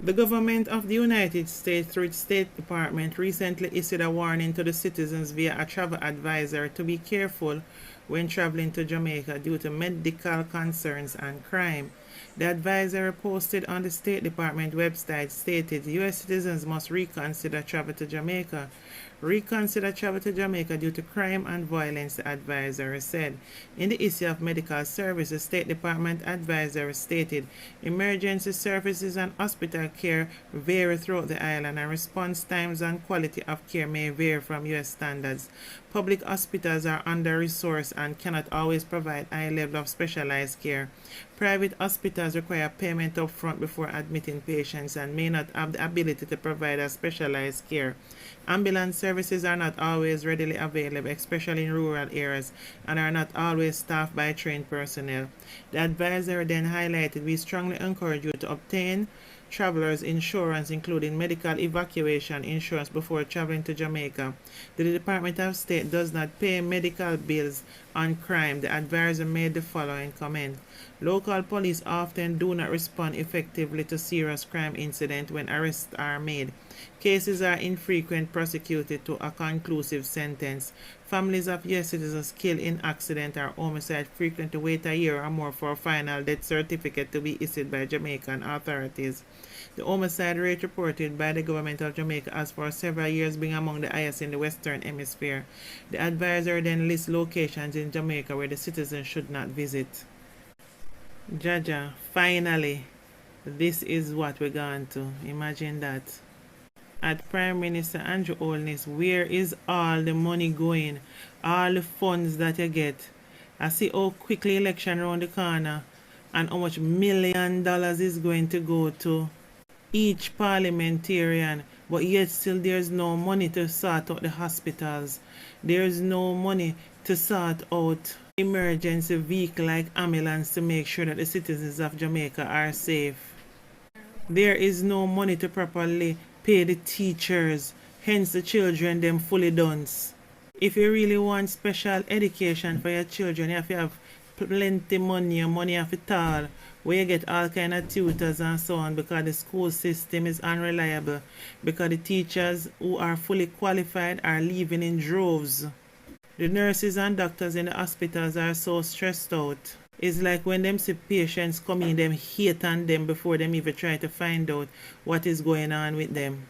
The government of the United States, through its State Department, recently issued a warning to the citizens via a travel advisor to be careful when traveling to Jamaica due to medical concerns and crime. The advisory posted on the State Department website stated U.S. citizens must reconsider travel to Jamaica. Reconsider travel to Jamaica due to crime and violence, the advisory said. In the issue of medical services, the State Department advisory stated emergency services and hospital care vary throughout the island, and response times and quality of care may vary from U.S. standards. Public hospitals are under-resourced and cannot always provide high level of specialized care. Private hospitals require payment up front before admitting patients and may not have the ability to provide a specialized care. Ambulance services are not always readily available, especially in rural areas, and are not always staffed by trained personnel. The advisor then highlighted, we strongly encourage you to obtain travelers insurance, including medical evacuation insurance, before traveling to Jamaica. The Department of State does not pay medical bills on crime. The advisor made the following comment. Local police often do not respond effectively to serious crime incidents when arrests are made. Cases are infrequently prosecuted to a conclusive sentence. Families of U.S. citizens killed in accident or homicide frequently wait a year or more for a final death certificate to be issued by Jamaican authorities. The homicide rate reported by the government of Jamaica has for several years been among the highest in the Western Hemisphere. The advisor then lists locations in Jamaica where the citizens should not visit. Jaja, finally, this is what we're going to. Imagine that. At Prime Minister Andrew Holness, where is all the money going? All the funds that you get? I see how quickly election around the corner and how much $1 million is going to go to each parliamentarian, but yet still there's no money to sort out the hospitals. There's no money to sort out emergency vehicle like ambulance to make sure that the citizens of Jamaica are safe. There is no money to properly pay the teachers, hence the children them fully dunce. If you really want special education for your children, you have to have plenty money, and money have to tall, where you get all kind of tutors and so on, because the school system is unreliable, because the teachers who are fully qualified are leaving in droves. The nurses and doctors in the hospitals are so stressed out. It's like when them see patients come in, them hate on them before them even try to find out what is going on with them.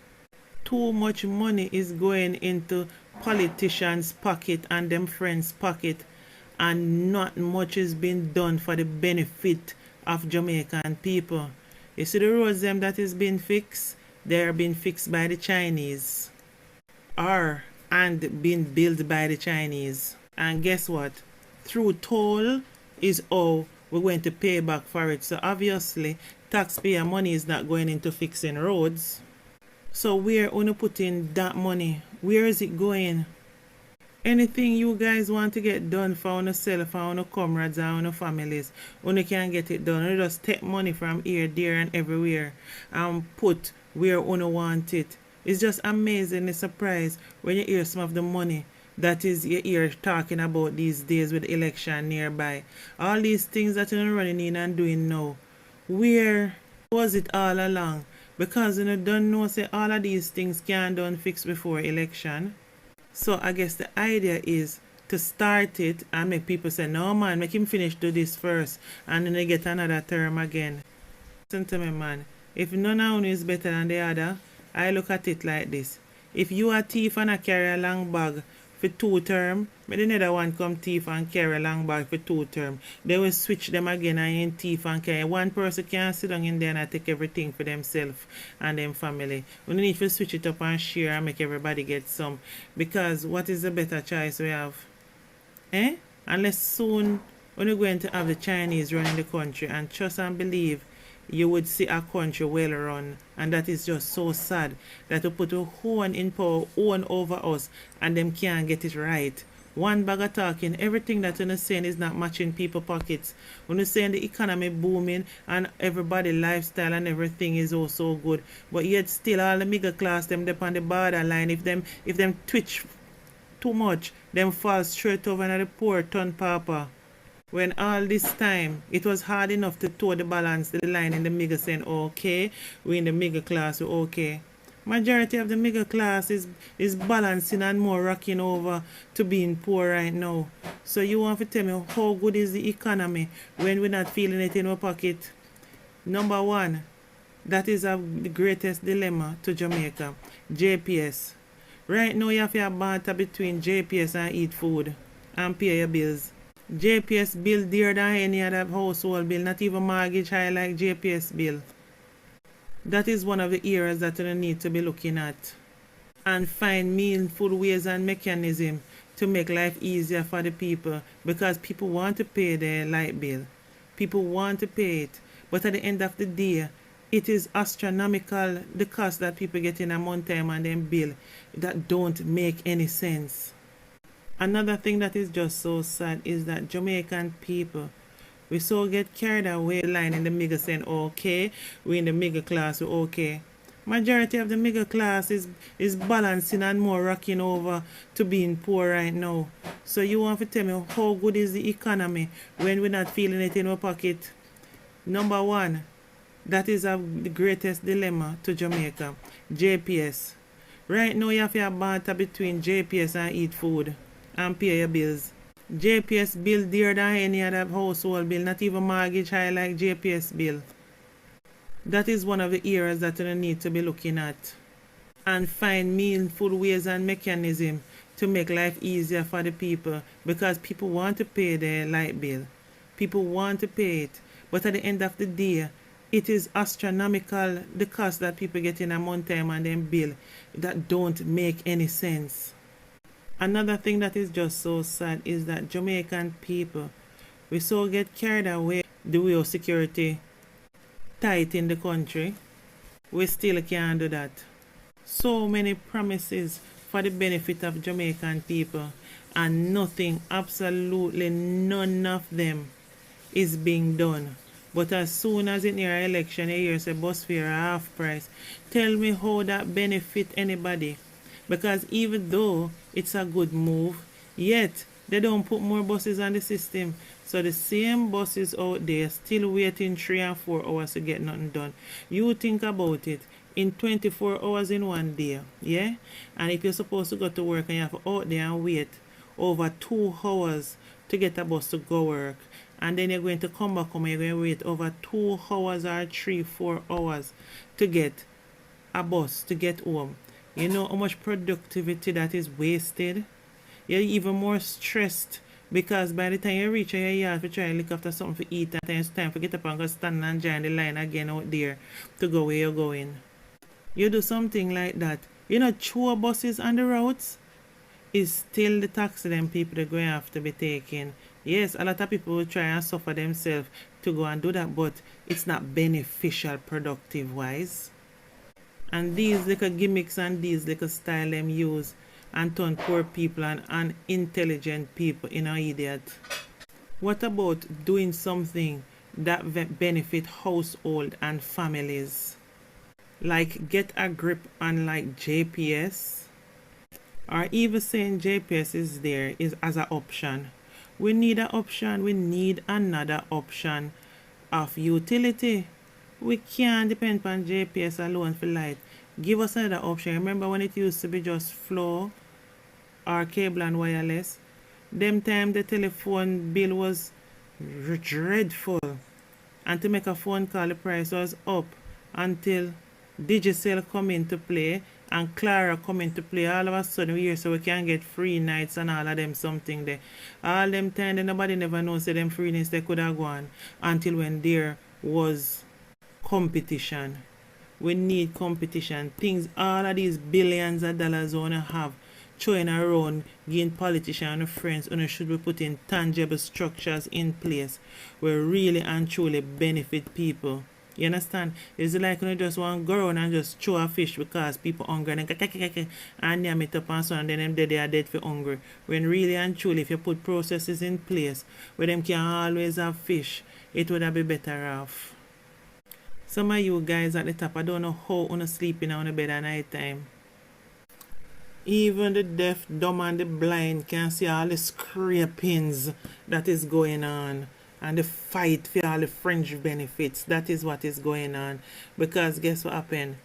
Too much money is going into politicians' pocket and them friends' pocket, and not much is being done for the benefit of Jamaican people. You see the roads them that is being fixed, they are being fixed by the Chinese, and being built by the Chinese. And guess what? Through toll is how we're going to pay back for it. So obviously, taxpayer money is not going into fixing roads. So where you put in that money? Where is it going? Anything you guys want to get done for yourself, for your comrades and your families, you can get it done. You just take money from here, there, and everywhere and put where you want it. It's just amazingly surprised when you hear some of the money that is you hear talking about these days with the election nearby. All these things that you're running in and doing now. Where was it all along? Because you don't know say all of these things can done fix before election. So I guess the idea is to start it and make people say, no man, make him finish do this first, and then they get another term again. Listen to me, man. If none of you is better than the other, I look at it like this. If you are thief and I carry a long bag for 2 term, but the other one come thief and carry a long bag for 2 term, they will switch them again and in thief and carry. One person can sit down in there and take everything for themselves and them family. We need to switch it up and share and make everybody get some. Because what is the better choice we have? Unless soon we're going to have the Chinese running the country, and trust and believe you would see a country well run, and that is just so sad that we put a own in power, own over us, and them can't get it right. One bag of talking, everything that you're saying is not matching people's pockets. When you're saying the economy booming and everybody lifestyle and everything is also good, but yet still all the middle class them dep on the borderline. If them twitch too much, them fall straight over into the poor ton papa. When all this time it was hard enough to toe the balance, the line in the middle saying okay, we in the middle class, we okay. Majority of the middle class is balancing and more rocking over to being poor right now. So you want to tell me how good is the economy when we're not feeling it in our pocket? Number one, that is the greatest dilemma to Jamaica. JPS. Right now you have a barter between JPS and eat food and pay your bills. JPS bill dearer than any other household bill, not even mortgage high like JPS bill. That is one of the areas that you need to be looking at and find meaningful ways and mechanisms to make life easier for the people, because people want to pay their light bill. People want to pay it. But at the end of the day, it is astronomical, the cost that people get in a month time and then bill that don't make any sense. Another thing that is just so sad is that Jamaican people, we so get carried away line in the middle saying okay, we in the middle class, we okay. Majority of the middle class is balancing and more rocking over to being poor right now. So you want to tell me how good is the economy when we're not feeling it in our pocket? Number one, that is the greatest dilemma to Jamaica. JPS. Right now you have a barter between JPS and eat food and pay your bills. JPS bill dearer than any other household bill, not even mortgage high like JPS bill. That is one of the areas that you need to be looking at and find meaningful ways and mechanisms to make life easier for the people, because people want to pay their light bill. People want to pay it. But at the end of the day, it is astronomical, the cost that people get in a month time and then bill that don't make any sense. Another thing that is just so sad is that Jamaican people, we so get carried away the way of security tight in the country. We still can't do that. So many promises for the benefit of Jamaican people, and nothing, absolutely none of them is being done. But as soon as in your election you hear say bus fare half price, tell me how that benefit anybody. Because even though it's a good move, yet they don't put more buses on the system. So the same buses out there still waiting 3 and 4 hours to get nothing done. You think about it, in 24 hours in one day, yeah? And if you're supposed to go to work and you have to out there and wait over 2 hours to get a bus to go work, and then you're going to come back home and you're going to wait over 2 hours or 3-4 hours to get a bus to get home. You know how much productivity that is wasted? You're even more stressed, because by the time you reach your yard to try and look after something to eat, and then it's time to get up and go stand and join the line again out there to go where you're going. You do something like that. You know, tour buses on the roads is still the taxi them people they're going to have to be taking. Yes, a lot of people will try and suffer themselves to go and do that, but it's not beneficial productive wise. And these little gimmicks and these little style them use and turn poor people and unintelligent people in an idiot. What about doing something that benefit household and families? Like get a grip on like JPS, or even saying JPS is there is as an option. We need an option. We need another option of utility. We can't depend on JPS alone for light. Give us another option. Remember when it used to be just flow or cable and wireless? Them time the telephone bill was dreadful. And to make a phone call, the price was up until Digicel come into play and Clara come into play. All of a sudden we hear so we can get free nights and all of them something there. All them time nobody never knows that them free nights they could have gone until when there was competition. We need competition. Things, all of these billions of dollars we wanna have throwing around, giving politicians and friends, and should be putting tangible structures in place where really and truly benefit people. You understand? It's like when you just want to go around and just throw a fish because people hungry and name it up and so on, and then they are dead for hunger. When really and truly, if you put processes in place where them can always have fish, it would have be better off. Some of you guys at the top, I don't know how you sleep in on the bed at night time. Even the deaf, dumb, and the blind can see all the scrapings that is going on. And the fight for all the fringe benefits. That is what is going on. Because guess what happened?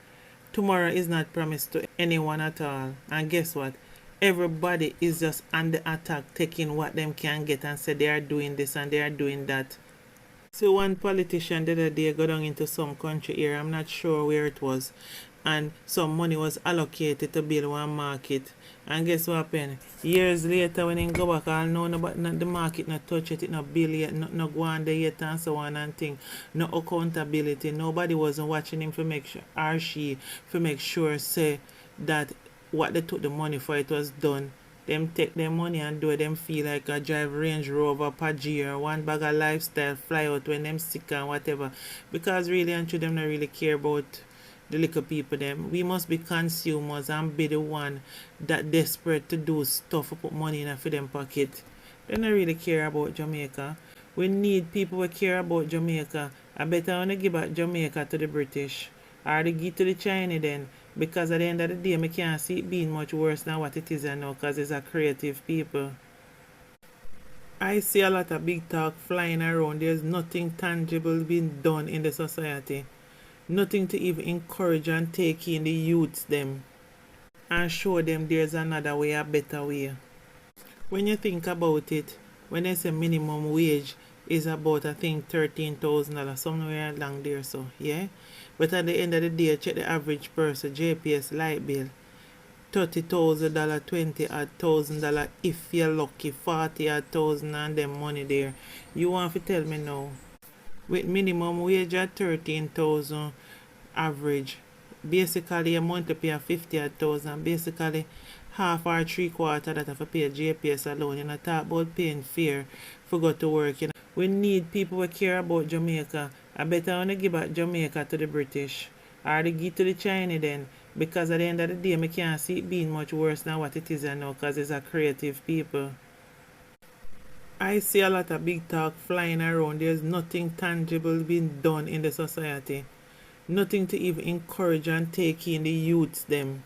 Tomorrow is not promised to anyone at all. And guess what? Everybody is just on the attack, taking what them can get and say they are doing this and they are doing that. So one politician the other day go down into some country here, I'm not sure where it was, and some money was allocated to build one market. And guess what happened? Years later when he go back, I'll know about not the market not touch it, not build yet, not go on there yet and so on and thing. No accountability. Nobody wasn't watching him for make sure or she for make sure say that what they took the money for it was done. Them take their money and do it, them feel like a drive Range Rover, Pajero, one bag of lifestyle, fly out when them sick and whatever. Because really and true, them not really care about the little people them. We must be consumers and be the one that desperate to do stuff to put money in for them pocket. They don't really care about Jamaica. We need people who care about Jamaica. I better want to give back Jamaica to the British. Or they give to the Chinese then. Because at the end of the day, I can't see it being much worse than what it is now because it's a creative people. I see a lot of big talk flying around. There's nothing tangible being done in the society. Nothing to even encourage and take in the youths them and show them there's another way, a better way. When you think about it, when they say minimum wage is about I think $13,000 somewhere along there, so yeah. But at the end of the day, check the average person JPS light bill. $30,000, $20,000 if you're lucky, $40,000 and them money there. You want to tell me now? With minimum wage at 13,000 average, basically a month to pay 50,000, basically half or three quarter that have to pay JPS alone. You know, talk about paying fair for go to work. You know, we need people who care about Jamaica. I better want to give back Jamaica to the British. Or they give to the Chinese then. Because at the end of the day, I can't see it being much worse than what it is now because it's a creative people. I see a lot of big talk flying around. There's nothing tangible being done in the society. Nothing to even encourage and take in the youths them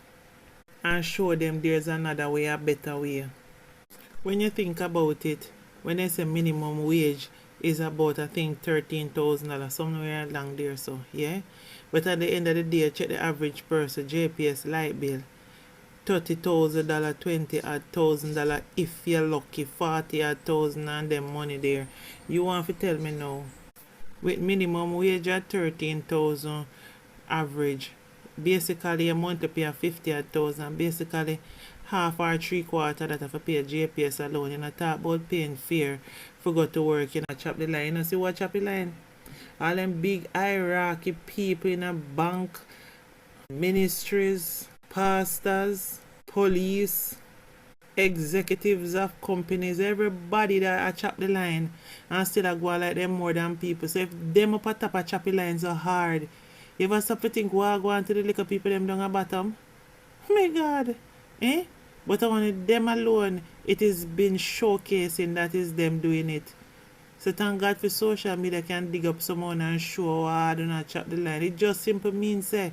and show them there's another way, a better way. When you think about it, when they say minimum wage is about I think $13,000 somewhere along there, so yeah. But at the end of the day, check the average person JPS light bill. $30,000, $20,000 if you're lucky, $40,000 and them money there. You want to tell me now? With minimum wage at 13,000 average, basically a month to pay 50,000, basically half or three quarter that have to pay JPS alone. You know, talk about paying fair for go to work. You know, chop the line. You know, see what chop the line? All them big hierarchy people in a bank, ministries, pastors, police, executives of companies, everybody that chop the line and still go like them more than people. So if them up at top of choppy lines are hard, you ever stop to think what go on to the little people them down at bottom? Oh my God. Eh? But on them alone, it is been showcasing that is them doing it. So thank God for social media can dig up someone and show I do not chop the line. It just simply means say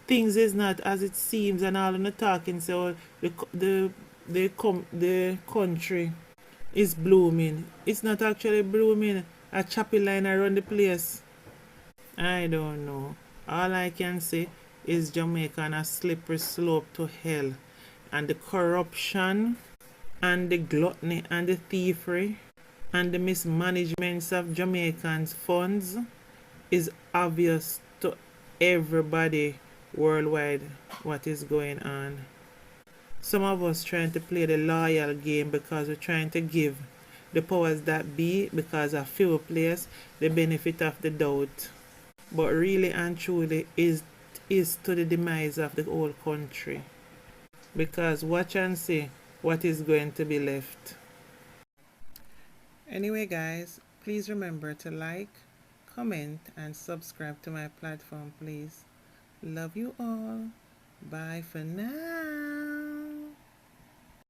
things is not as it seems and all in the talking so the country is blooming. It's not actually blooming. A choppy line around the place. I don't know. All I can say is Jamaica on a slippery slope to hell. And the corruption and the gluttony and the thievery and the mismanagements of Jamaicans' funds is obvious to everybody worldwide what is going on. Some of us trying to play the loyal game because we're trying to give the powers that be, because a few players, the benefit of the doubt. But really and truly is to the demise of the whole country. Because watch and see what is going to be left. Anyway guys, please remember to like, comment and subscribe to my platform please. Love you all. Bye for now.